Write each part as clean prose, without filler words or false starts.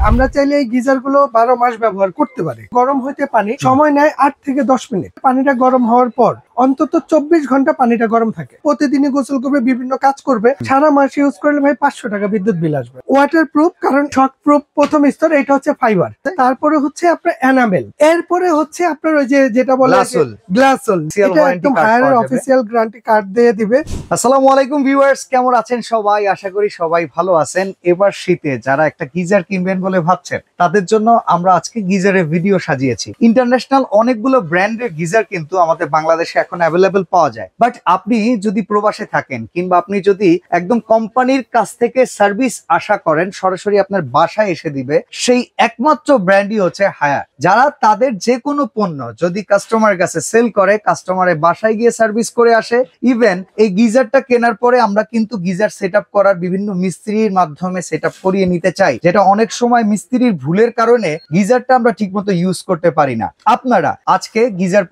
আমরা চাইলে এই গিজার গুলো 12 মাস ব্যবহার করতে পারি। গরম হইতে পানি সময় নেয় 8 থেকে 10 মিনিট। পানিটা গরম হওয়ার পর অন্তত 24 ঘন্টা পানিটা গরম থাকে। প্রতিদিনই গোসল করবে, বিভিন্ন কাজ করবে। সারা মাস ইউজ করলে ভাই 500 টাকা বিদ্যুৎ বিল আসবে। ওয়াটার প্রুফ, কারণ শক প্রুফ প্রথম স্তর, এটা হচ্ছে ফাইবার। তারপরে হচ্ছে আপনার এনামেল, এরপরে হচ্ছে আপনার ওই যে যেটা বলে গ্লাসোল, এটা একদম হায়ার অফিসিয়াল গ্যারান্টি কার্ড দিয়ে দিবে। আসসালামু আলাইকুম ভিউয়ার্স, কেমন আছেন সবাই? আশা করি সবাই ভালো আছেন। এবার শীতে যারা একটা গিজার কিনবেন বলে ভাবছেন, তাদের জন্য আমরা আজকে গিজারের ভিডিও সাজিয়েছি। ইন্টারন্যাশনাল অনেকগুলো ব্র্যান্ডের গিজার কিন্তু আমাদের বাংলাদেশে এখন অ্যাভেলেবেল পাওয়া যায়। বাট আপনি যদি প্রবাসে থাকেন কিংবা আপনি যদি একদম কোম্পানির কাছ থেকে সার্ভিস আশা করেন, সরাসরি আপনার বাসায় এসে দিবে, সেই একমাত্র ব্র্যান্ডই হচ্ছে হায়ার। যারা তাদের যে কোনো পণ্য যদি কাস্টমারের কাছে সেল করে, কাস্টমারের বাসায় গিয়ে সার্ভিস করে আসে। ইভেন এই গিজারটা কেনার পরে আমরা কিন্তু গিজার সেট আপ করার বিভিন্ন মিস্ত্রির মাধ্যমে সেট আপ করিয়ে নিতে চাই, যেটা অনেক সময় মিস্ত্রির ভুলের কারণে গিজারটা আমরা ঠিকমতো ইউজ করতে পারি না। আপনারা আজকে গিজার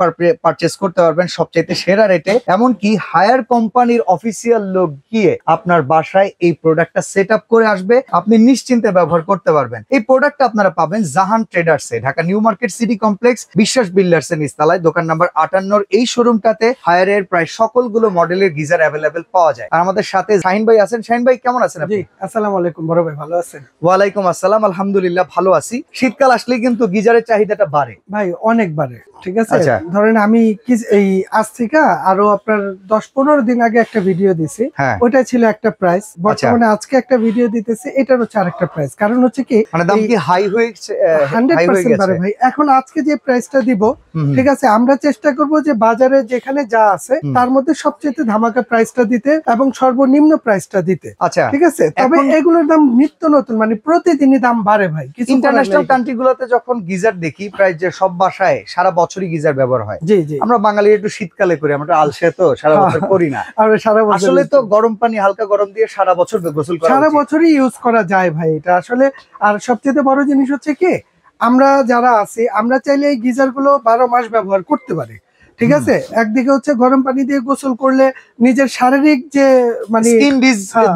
পারচেস করতে পারবেন সবচেয়ে সেরা রেটে, এমনকি হায়ার কোম্পানির অফিসিয়াল লোক গিয়ে আপনার বাসায় এই প্রোডাক্টটা সেট আপ করে আসবে। আপনি নিশ্চিন্তে ব্যবহার করতে পারবেন। এই প্রোডাক্টটা আপনারা পাবেন জাহান ট্রেডার্সে, Dhaka new market city complex, Biswas বিল্ডার্সের নিচতলায়, দোকান নাম্বার 58। এই শোরুমটাতে হায়ারের প্রায় সকলগুলো মডেলের গিজার অ্যাভেলেবেল পাওয়া যায়। আর আমাদের সাথে শাহিন ভাই আছেন। শাহিন ভাই কেমন আছেন আপনি? জি, আসসালামু আলাইকুম বড় ভাই, ভালো আছেন? ওয়ালাইকুম আসসালাম, আলহামদুলিল্লাহ ভালো আছি। শীতকাল আসলে কিন্তু গিজারের চাহিদাটা বাড়ে ভাই, অনেক বাড়ে। ঠিক আছে, ধরেন আমি এই আজ থেকে আরো আপনার 10-15 দিন আগে একটা ভিডিও দিছি, ওটা ছিল একটা প্রাইস। বর্তমানে আজকে একটা ভিডিও দিতেছি, এটার হচ্ছে আরেকটা প্রাইস। কারণ হচ্ছে কি, মানে দাম কি হাই হয়েছে 100% বাড়ে ভাই। এখন আজকে যে প্রাইসটা দিব, ঠিক আছে, আমরা চেষ্টা করব যে বাজারে যেখানে যা আছে তার মধ্যে সবচেয়ে ধামাকা প্রাইসটা দিতে এবং সর্বনিম্ন প্রাইসটা দিতে। আচ্ছা, ঠিক আছে। তবে এগুলোর দাম নিত্য নতুন, মানে প্রতিদিনই দাম বাড়ে ভাই। ইন্টারন্যাশনাল কান্ট্রি গুলোতে যখন গিজার দেখি, প্রায় যে সব বাসায় সারা বছরই গিজার ব্যবহার হয়। জি জি, আমরা বাঙালি একটু শীতকালে করি, আমরা আলসে তো সারা বছর করি না। আসলে তো গরম পানি হালকা গরম দিয়ে সারা বছর গোসল করা, সারা বছরই ইউজ করা যায় ভাই এটা আসলে। আর সবচেয়ে বড় জিনিস হচ্ছে কি, আমরা যারা আছি, আমরা চাইলে এই গিজার গুলো 12 মাস ব্যবহার করতে পারি। ঠিক আছে। একদিকে হচ্ছে গরম পানি দিয়ে গোসল করলে নিজের শারীরিক যে মানে স্কিন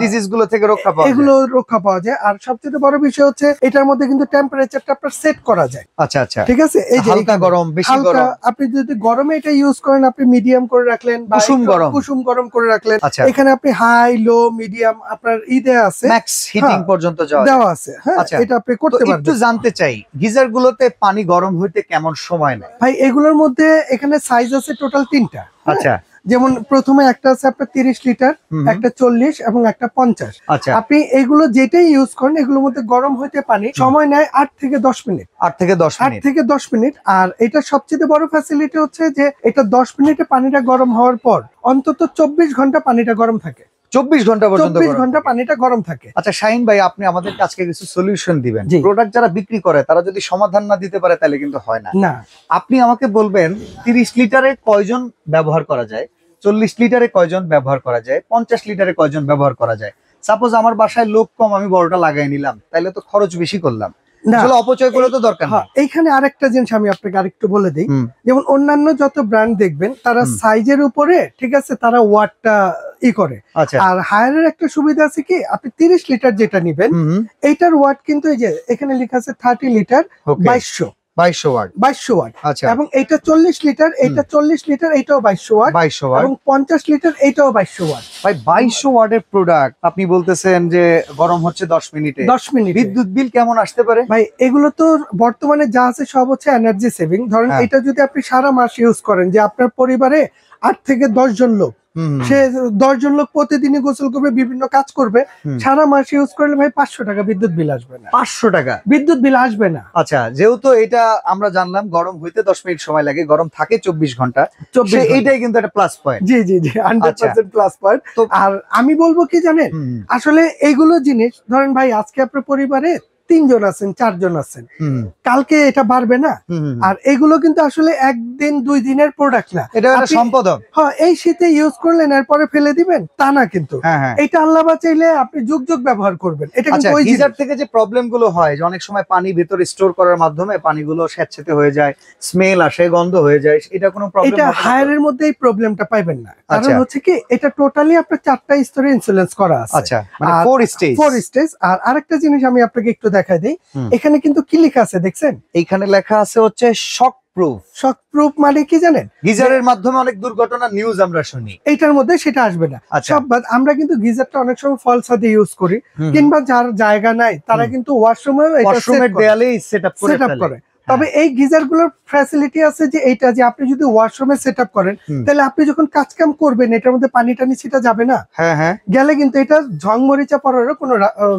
ডিজিজ গুলো থেকে রক্ষা পাওয়া যায়, এগুলো রক্ষা পাওয়া যায়। আর সবচেয়ে বড় বিষয় হচ্ছে এটার মধ্যে কিন্তু টেম্পারেচারটা আপনার সেট করা যায়। আচ্ছা আচ্ছা, ঠিক আছে। এই যে হালকা গরম, বেশি গরম, আপনি যদি গরমে এটা ইউজ করেন, আপনি মিডিয়াম করে রাখলেন বা কুসুম গরম করে রাখলেন। এখানে আপনি হাই, লো, মিডিয়াম আপনার দেয়া আছে, ম্যাক্স হিটিং পর্যন্ত দেওয়া আছে। হ্যাঁ, এটা আপনি করতে পারবেন। একটু জানতে চাই, গিজার গুলোতে পানি গরম হইতে কেমন সময় নেয়? ভাই এগুলোর মধ্যে এখানে সাইজ আছে টোটাল 3টা। আচ্ছা, যেমন প্রথমে একটা আছে আপনার 30 লিটার, একটা 40 এবং একটা 50। আচ্ছা, আপনি এগুলো যেটাই ইউজ করেন, এগুলোর মধ্যে গরম হইতে পানি সময় নেয় 8 থেকে 10 মিনিট। 8 থেকে 10 মিনিট। আর এটা সবচেয়ে বড় ফ্যাসিলিটি হচ্ছে যে এটা 10 মিনিটে পানিটা গরম হওয়ার পর অন্তত 24 ঘন্টা পানিটা গরম থাকে। 24 ঘন্টা পর্যন্ত 24 ঘন্টা পানিটা গরম থাকে। আচ্ছা শাহিন ভাই, আপনি আমাদের আজকে কিছু সলিউশন দিবেন। প্রোডাক্ট যারা বিক্রি করে তারা যদি সমাধান না দিতে পারে তাহলে কিন্তু হয় না। আপনি আমাকে বলবেন 30 লিটারে কয়জন ব্যবহার করা যায়, 40 লিটারে কয়জন ব্যবহার করা যায়, 50 লিটারে কয়জন ব্যবহার করা যায়। সাপোজ আমার বাসায় লোক কম, আমি বড়টা লাগাই নিলাম, তাহলে তো খরচ বেশি করলাম। অপচয় করে তো দরকার নেই। এইখানে আরেকটা জিনিস আমি আপনাকে আরেকটু বলে দিই, যেমন অন্যান্য যত ব্র্যান্ড দেখবেন তারা সাইজের উপরে, ঠিক আছে, তারা ওয়াটটা করে। আর হায়ারের একটা সুবিধা আছে কি, আপনি 30 লিটার যেটা নিবেন, এইটার ওয়াট কিন্তু এই যে এখানে লেখা আছে 30 লিটার 2200 ওয়াট। আচ্ছা, এবং এটা 40 লিটার, এটা 40 লিটার, এটাও 2200 ওয়াট, এবং 50 লিটার, এটাও 2200 ওয়াট। ভাই 2200 ওয়াটের প্রোডাক্ট আপনি বলতেছেন যে গরম হচ্ছে 10 মিনিটে। বিদ্যুৎ বিল কেমন আসতে পারে? ভাই এগুলো তো বর্তমানে যা আছে সব হচ্ছে এনার্জি সেভিং। ধরেন এটা যদি আপনি সারা মাস ইউজ করেন, যে আপনার পরিবারে 8 থেকে 10 জন লোক, সে 10 জন লোক প্রতিদিনই গোসল করবে, বিভিন্ন কাজ করবে, সারা মাস ইউজ করলে ভাই 500 টাকা বিদ্যুৎ বিল আসবে না। 500 টাকা বিদ্যুৎ বিল আসবে না। আচ্ছা, যেহেতু এটা আমরা জানলাম গরম হইতে 10 মিনিট সময় লাগে, গরম থাকে 24 ঘন্টা, এইটাই কিন্তু একটা প্লাস পয়েন্ট। জি জি জি, 100% প্লাস পয়েন্ট। আর আমি বলবো কি জানেন, আসলে এইগুলো জিনিস, ধরেন ভাই আজকে আপনার পরিবারে 3 জন আছেন, 4 জন আছেন, কালকে এটা বাড়বে না। আর এগুলো কিন্তু আসলে 1 দিন 2 দিনের প্রোডাক্ট না, এটা একটা সম্পদ। হ্যাঁ, এই শীতে ইউজ করলেন এরপরে ফেলে দিবেন তা না, কিন্তু এটা আল্লাহ বাঁচাইলে আপনি যুগ যুগ ব্যবহার করবেন। এটা কিন্তু ওই গিজার থেকে যে প্রবলেম গুলো হয়, যে অনেক সময় পানি ভিতরে স্টোর করার মাধ্যমে পানিগুলো স্যাঁতসেঁতে হয়ে যায়, স্মেল আসে, গন্ধ হয়ে যায়, এটা কোনো প্রবলেম? এটা হায়ারের মধ্যে এই প্রবলেমটা পাইবেন না। কারণ হচ্ছে কি, এটা টোটালি আপনার 4টা স্তরে ইন্স্যুরেন্স করা আছে। আচ্ছা, মানে 4 স্টেজ। আর আরেকটা জিনিস আমি আপনাকে একটু দেখাই দিই। হুম। এখানে কিন্তু কি লেখা আছে দেখছেন? এইখানে লেখা আছে হচ্ছে শক প্রুফ। শক প্রুফ মানে কি জানেন? গিজারের মাধ্যমে অনেক দুর্ঘটনা নিউজ আমরা শুনি। এইটার মধ্যে সেটা আসবে না। আচ্ছা। সব বাদ, আমরা কিন্তু গিজারটা অনেক সময় ফল ছাদে ইউজ করি, হুম। কিংবা যার জায়গা নাই তারা কিন্তু ওয়াশরুমেও এটা ওয়াশরুমের দেয়ালেই সেটআপ করে সেটআপ ফেলে। করে। তবে এই গিজার গুলোর ফ্যাসিলিটি আছে যে এইটা যে আপনি যদি ওয়াশরুমে সেটআপ করেন, হুম। তাহলে আপনি যখন কাজ কাম করবেন এটার মধ্যে পানি টানি ছিটা যাবে না। হ্যাঁ হ্যাঁ। গেলে কিন্তু এটা ঝং মরিচা পড়ারও কোনো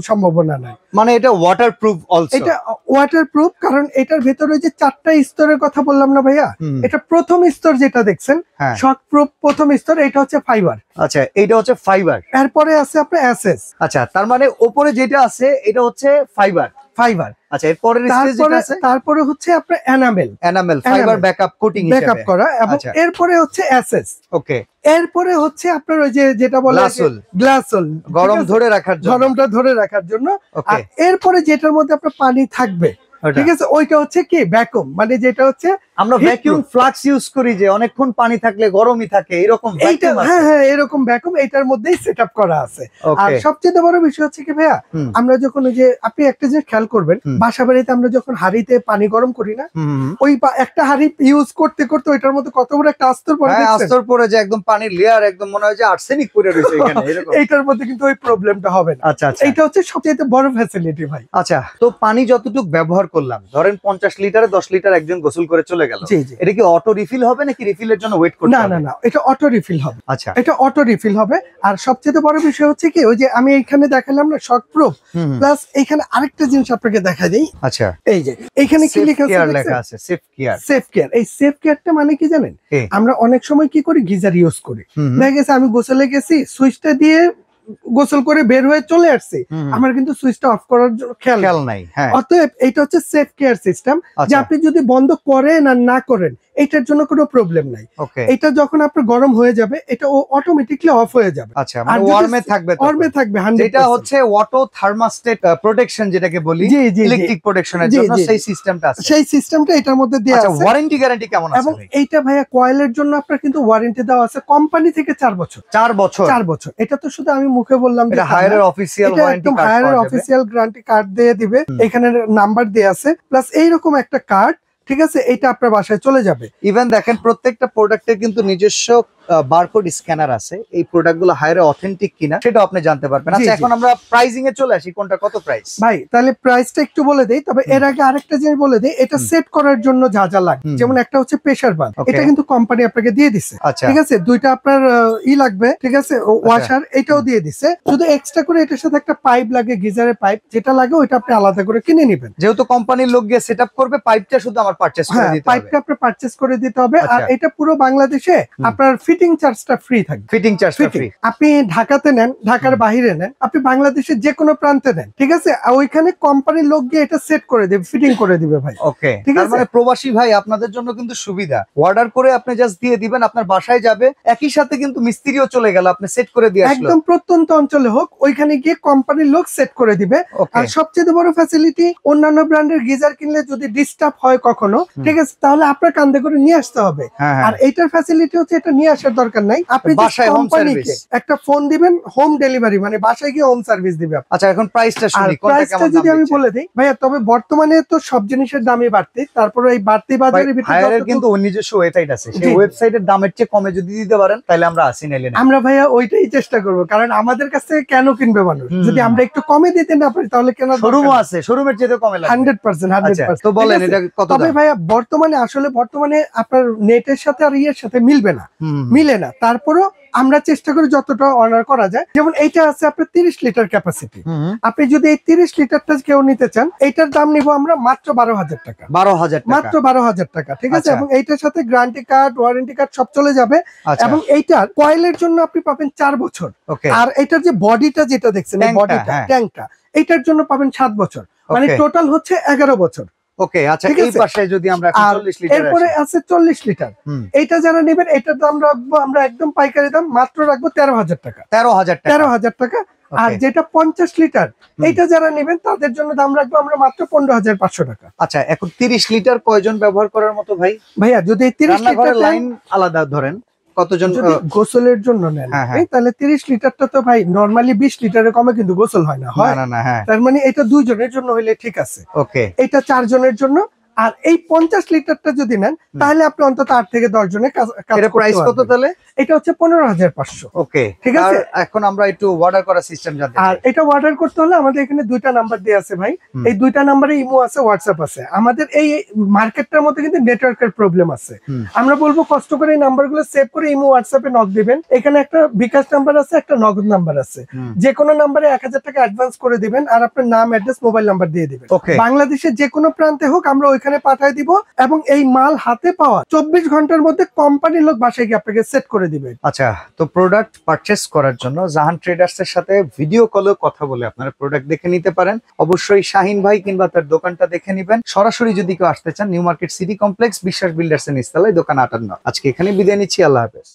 সম্ভাবনা নাই। মানে এটা ওয়াটার প্রুফ অলসো। এটা ওয়াটার প্রুফ, কারণ এটার ভেতরে যে 4টা স্তরের কথা বললাম না ভাইয়া, হুম। এটা প্রথম স্তর যেটা দেখছেন হ্যাঁ। শক প্রুফ প্রথম স্তর, এটা হচ্ছে ফাইবার। আচ্ছা, এটা হচ্ছে ফাইবার। এরপরে আছে আপনার এসএস। আচ্ছা, তার মানে উপরে যেটা আছে এটা হচ্ছে ফাইবার। ফাইবার। আচ্ছা, এরপরের স্টেজ যেটা আছে তারপরে হচ্ছে আপনার enamel, enamel fibre backup coating হিসেবে ব্যাকআপ করা, এবং আচ্ছা। এরপরে হচ্ছে এসএস। ওকে। এরপরে হচ্ছে আপনার ওই যে যেটা বলে গ্লাসোল। গ্লাসোল, গরম ধরে রাখার জন্য। গরমটা ধরে রাখার জন্য। ওকে। আর এরপরে যেটার মধ্যে আপনার পানি থাকবে, ওটা। ঠিক আছে, ওইটা হচ্ছে কি ভ্যাকুম, মানে যেটা হচ্ছে আমরা heat vacuum proof। Flask use করি যে অনেকক্ষণ পানি থাকলে গরমই থাকে, এরকম এইটা, vacuum আছে। হ্যাঁ হ্যাঁ, এরকম ভ্যাকুম এটার মধ্যেই সেটআপ করা আছে। Okay. আর সবচেয়ে বড় বিষয় হচ্ছে কি ভাইয়া, হুম। আমরা যখন ওই যে আপনি একটা জিনিস খেয়াল করবেন, হুম। বাসা বাড়িতে আমরা যখন হাঁড়িতে পানি গরম করি না, হুম। ওই একটা হাঁড়ি ইউজ করতে করতে ওইটার মধ্যে কত বড় একটা আস্তর পড়ে হ্যাঁ, দেখছেন? আস্তর পরে যে একদম পানির লেয়ার একদম মনে হয় যে আর্সেনিক পড়ে রয়েছে এখানে এরকম। এইটার মধ্যে কিন্তু ওই প্রবলেমটা হবে না। আচ্ছা আচ্ছা। এইটা হচ্ছে সবচেয়ে বড় ফ্যাসিলিটি ভাই। আচ্ছা, তো পানি যতটুকু ব্যবহার করলাম, ধরেন 50 লিটারে 10 লিটার একজন গোসল করে চলে গেল, জি জি। এটা কি অটো রিফিল হবে নাকি রিফিলের জন্য ওয়েট করতে না হবে? না না, এটা অটো রিফিল হবে। আচ্ছা। এটা অটো রিফিল হবে। আর সবচেয়ে বড় বিষয় হচ্ছে কি, ওই যে আমি এখানে দেখালাম না শক প্রুফ, হুম। প্লাস এখানে আরেকটা জিনিস আপনাকে দেখা দেই। আচ্ছা, এই যে এখানে কি সেফ লেখা কেয়ার আছে লেখা আছে, সেফ কেয়ার। Safe care. এই সেফ কেয়ারটা মানে কি জানেন? কি? আমরা অনেক সময় কি করি, গিজার ইউজ করি, হুম। দেখা গেছে আমি গোসলে গেছি, সুইচটা দিয়ে গোসল করে বের হয়ে চলে আসছি, হুম। আমার কিন্তু সুইচটা অফ করার জন্য খেয়াল খেয়াল নেই। নাই। হ্যাঁ। অতএব এটা হচ্ছে সেফ কেয়ার সিস্টেম, যে আচ্ছা। আপনি যদি বন্ধ করেন আর না করেন এটার জন্য কোনো প্রবলেম নাই। ওকে। এটা যখন আপনার গরম হয়ে যাবে, এটা অটোমেটিকলি অফ হয়ে যাবে। আচ্ছা, মানে ওয়ার্মে থাকবে তখন। ওয়ার্মে থাকবে 100%। যেটা হচ্ছে অটো থার্মোস্টেট প্রোটেকশন যেটাকে বলি, জি, জি, জি। ইলেকট্রিক প্রোটেকশনের জি, জন্য জি। সেই সিস্টেমটা আছে। সেই সিস্টেমটা এটার মধ্যে দেওয়া আচ্ছা, আছে। ওয়ারেন্টি গ্যারান্টি কেমন আছে এবং ভাই? এইটা ভাইয়া কয়েলের জন্য আপনার কিন্তু ওয়ারেন্টি দেওয়া আছে কোম্পানি থেকে 4 বছর। 4 বছর। 4 বছর। এটা তো শুধু আমি মুখে বললাম যে এটা তা না। হায়ারের অফিসিয়াল এটা ওয়ারেন্টি একদম কার্ড হায়ারের পাওয়া যাবে। অফিসিয়াল গ্যারান্টি কার্ড দিয়ে দিবে, এখানে নাম্বার দেয়া আছে, প্লাস এইরকম একটা কার্ড, ঠিক আছে, এটা আপনার বাসায় চলে যাবে। ইভেন দেখেন প্রত্যেকটা প্রোডাক্টের কিন্তু নিজস্ব বারকোড স্ক্যানার আছে। এই প্রোডাক্টগুলো হায়ারে অথেন্টিক কিনা সেটা আপনি জানতে পারবেন। জি, আচ্ছা, জি। এখন আমরা প্রাইসিং এ চলে আসি, কোনটা কত প্রাইস? ভাই তাহলে প্রাইসটা একটু বলে দেই, তবে এর আগে আরেকটা জিনিস বলে দেই, এটা সেট করার জন্য যা যা লাগে, যেমন একটা হচ্ছে প্রেসার বাল্ব, Okay. এটা কিন্তু কোম্পানি আপনাকে দিয়ে দিছে, আচ্ছা। ঠিক আছে, দুইটা আপনার লাগবে, ঠিক আছে, ওয়াশার এটাও দিয়ে দিছে, শুধু এক্সট্রা করে এটার সাথে একটা পাইপ লাগে, গিজারের পাইপ যেটা লাগে ওইটা আপনি আলাদা করে কিনে নেবেন। যেহেতু কোম্পানির লোক গিয়ে সেটআপ করবে, পাইপটা শুধু আমার পারচেজ করে হ্যাঁ, দিতে হবে। পাইপটা আপনার পারচেজ করে দিতে হবে। আর আচ্ছা। এটা পুরো বাংলাদেশে আপনার ফিটিং চার্জটা ফ্রি থাকবে। ফিটিং চার্জটা ফিটিং ফ্রি। আপনি ঢাকাতে নেন, ঢাকার বাইরে নেন, আপনি বাংলাদেশের যে কোনো প্রান্তে নেন, ঠিক আছে, ওইখানে কোম্পানির লোক গিয়ে এটা সেট করে দিবে, ফিটিং করে দিবে ভাই। ওকে, ঠিক তার আছে। মানে প্রবাসী ভাই আপনাদের জন্য কিন্তু সুবিধা, অর্ডার করে আপনি জাস্ট দিয়ে দিবেন, আপনার বাসায় যাবে, একই সাথে কিন্তু মিস্ত্রিও চলে গেল, আপনি সেট করে দিয়ে আসলো। একদম প্রত্যন্ত অঞ্চলে হোক, ওইখানে গিয়ে কোম্পানির লোক সেট করে দিবে। ওকে। আর সবচেয়ে বড় ফ্যাসিলিটি, অন্যান্য ব্র্যান্ডের গিজার কিনলে যদি ডিস্টার্ব হয় কখনো, ঠিক আছে, তাহলে আপনার কান্দে করে নিয়ে আসতে হবে। হ্যাঁ, হ্যাঁ। আর এইটার ফ্যাসিলিটি হচ্ছে এটা নিয়ে আসার দরকার নাই, আপনি বাসায় home কোম্পানিকে service। একটা ফোন দিবেন, হোম ডেলিভারি, মানে বাসায় গিয়ে হোম সার্ভিস দিবে। আচ্ছা, এখন প্রাইসটা আর শুনি, কোনটা প্রাইসটা কেমন যদি দাম আমি দিচ্ছে? বলে দিই ভাইয়া, তবে বর্তমানে তো সব জিনিসের দামই বাড়তি, তারপরে এই বাড়তি বাজারের ভিতরে হায়ারের যতটুকু- কিন্তু ওর নিজস্ব ওয়েবসাইট আছে, জি, সেই জি। ওয়েবসাইটের দামের চেয়ে কমে যদি দিতে পারেন তাহলে আমরা আসি, নাইলে না। আমরা ভাইয়া ওইটাই চেষ্টা করব, কারণ আমাদের কাছ থেকে কেন কিনবে মানুষ? হুম। যদি আমরা একটু কমে দিতে না পারি তাহলে কেন? শোরুমও আছে, শোরুমের চেয়ে কমে লাগবে। 100%। আচ্ছা, তো বলেন এটা কত তবে দাম? ভাইয়া বর্তমানে আপনার নেটের সাথে আর ইয়ের সাথে মিলবে না, হুম। মিলে না, তারপরও আমরা চেষ্টা করি যতটা অর্ডার করা যায়। যেমন এইটা আছে আপনার 30 লিটার ক্যাপাসিটি, হুম। আপনি যদি এই 30 লিটারটা কেউ নিতে চান, এইটার দাম নিব আমরা মাত্র 12,000 টাকা। 12,000 টাকা। মাত্র 12,000 টাকা, ঠিক আছে। আচ্ছা। এবং এইটার সাথে গ্যারান্টি কার্ড, ওয়ারেন্টি কার্ড সব চলে যাবে। আচ্ছা। এবং এইটার কয়েলের জন্য আপনি পাবেন 4 বছর। ওকে। আর এটার যে বডিটা যেটা দেখছেন, এই ট্যাঙ্কটা, বডিটা, হ্যাঁ। ট্যাঙ্কটা, এইটার জন্য পাবেন 7 বছর, মানে Okay. টোটাল হচ্ছে 11 বছর। ওকে, আচ্ছা, ঠিক এই আছে। পাশে যদি আমরা এখন আর 40 লিটার এরপরে আছে 40 লিটার, হুম। এইটা যারা নেবেন এটার দাম রাখবো আমরা একদম পাইকারি দাম, মাত্র রাখবো 13,000 টাকা। 13,000 টাকা। 13,000 টাকা। আর Okay. যেটা 50 লিটার, এইটা যারা নেবেন তাদের জন্য দাম রাখবো আমরা মাত্র 15,500 টাকা। আচ্ছা, এখন 30 লিটার কয়জন ব্যবহার করার মতো ভাই? ভাইয়া যদি 30 রান্নাঘরের লিটার লাইন আলাদা ধরেন, কতজন যদি গোসলের জন্য নেন হ্যাঁ, হ্যাঁ। এই তাহলে 30 লিটারটা তো ভাই নরমালি 20 লিটারের কমে কিন্তু গোসল হয় না, হয় না না হ্যাঁ তার মানে এটা 2 জনের জন্য হইলে ঠিক আছে, ওকে এটা 4 জনের জন্য। আর এই 50 লিটারটা যদি নেন তাহলে আপনি অন্তত 8 থেকে 10 জনের কাজ এটা প্রাইস করতে কত পারবেন। তাহলে? এটা হচ্ছে 15,500। ওকে ঠিক আছে। এখন আমরা একটু অর্ডার করার সিস্টেম জানতে আর চাই। এটা অর্ডার করতে হলে আমাদের এখানে 2টা নাম্বার দেওয়া আছে ভাই। এই 2টা নাম্বারে ইমো আছে, হোয়াটসঅ্যাপ আছে। আমাদের এই মার্কেটটার মধ্যে কিন্তু নেটওয়ার্কের প্রবলেম আছে। আমরা বলবো কষ্ট করে এই নাম্বারগুলো সেভ করে ইমো হোয়াটসঅ্যাপে নক দিবেন। এখানে একটা বিকাশ নাম্বার আছে, একটা নগদ নাম্বার আছে। যে কোনো নাম্বারে 1000 টাকা অ্যাডভান্স করে দিবেন আর আপনার নাম, অ্যাড্রেস, মোবাইল নাম্বার দিয়ে দিবেন। ওকে বাংলাদেশের যে কোনো প্রান্তে হোক আমরা ওইখানে পাঠিয়ে দিব এবং এই মাল হাতে পাওয়া 24 ঘন্টার মধ্যে কোম্পানির লোক বাসায় গিয়ে আপনাকে সেট করে দিবে। আচ্ছা, তো প্রোডাক্ট পারচেস করার জন্য জাহান ট্রেডার্স এর সাথে ভিডিও কলে কথা বলে আপনারা প্রোডাক্ট দেখে নিতে পারেন। অবশ্যই শাহিন ভাই কিংবা তার দোকানটা দেখে নেবেন। সরাসরি যদি কেউ আসতে চান, নিউ মার্কেট সিটি কমপ্লেক্স, বিশ্বাস বিল্ডার্স এর নিচতলায়, দোকান 58। আজকে এখানে বিদায় নিচ্ছি, আল্লাহ হাফেজ।